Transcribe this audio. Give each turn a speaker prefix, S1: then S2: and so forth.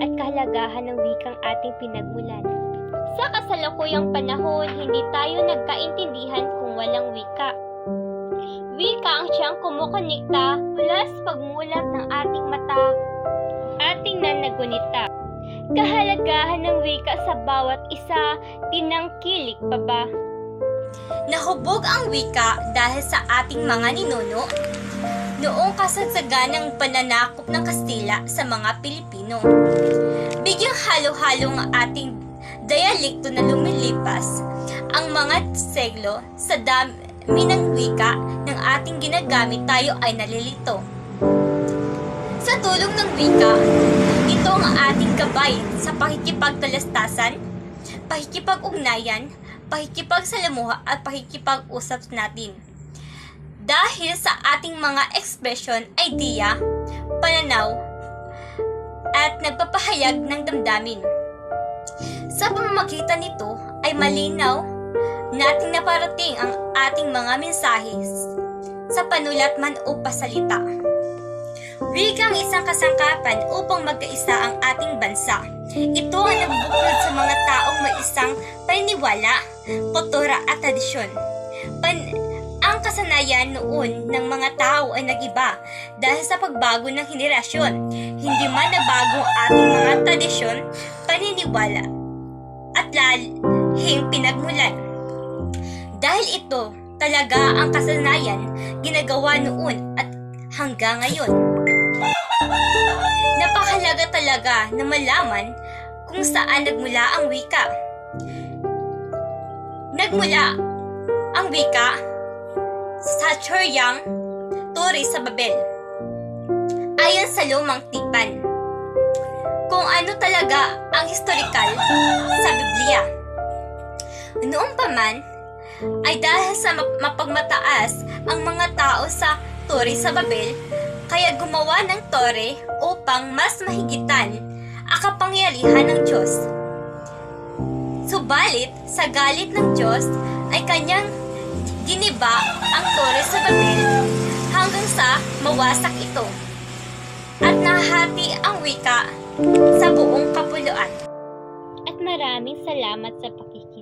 S1: at kahalagahan ng wikang ating pinagmulan. Sa kasalukuyang panahon, hindi tayo nagkaintindihan kung walang wika. Wika ang siyang kumukonekta mula sa pagmulat ng ating mata, ating nanagunita. Kahalagahan ng wika sa bawat isa, tinangkilik pa ba?
S2: Nahubog ang wika dahil sa ating mga ninuno noong kasagsagan ng pananakop ng Kastila sa mga Pilipino. Bigyang halo-halo ang ating dialekto na lumilipas ang mga seglo sa dami ng wika ng ating ginagamit tayo ay nalilito. Sa tulong ng wika, ito ang ating gabay sa pakikipagtalastasan, pakikipag-ugnayan, pakikipagsalamuha at pakikipag-usap natin. Dahil sa ating mga ekspresyon, idea, pananaw, at nagpapahayag ng damdamin. Sa pamamagitan nito ay malinaw nating naparating ang ating mga mensahe sa panulat man o pasalita. Wika ang isang kasangkapan upang magkaisa ang ating bansa. Ito ang nagbubuklod sa mga taong may isang paniniwala, kultura at tradisyon. Ang kasanayan noon ng mga tao ay nag-iba dahil sa pagbago ng henerasyon. Hindi man nabago ang ating mga tradisyon, paniniwala at lalahing pinagmulan. Dahil ito talaga ang kasanayan ginagawa noon at hanggang ngayon. Napakahalaga talaga na malaman kung saan nagmula ang wika. Nagmula ang wika sa Choryang Turi sa Babel. Ayon sa lumang tipan, kung ano talaga ang historikal sa Biblia. Noong pa man, ay dahil sa mapagmataas ang mga tao sa Turi sa Babel, kaya gumawa ng tore upang mas mahigitan ang kapangyarihan ng Diyos. Subalit, sa galit ng Diyos ay kanyang giniba ang Tore sa Babel hanggang sa mawasak ito at nahati ang wika sa buong kapuluan.
S1: At maraming salamat sa pakikinig.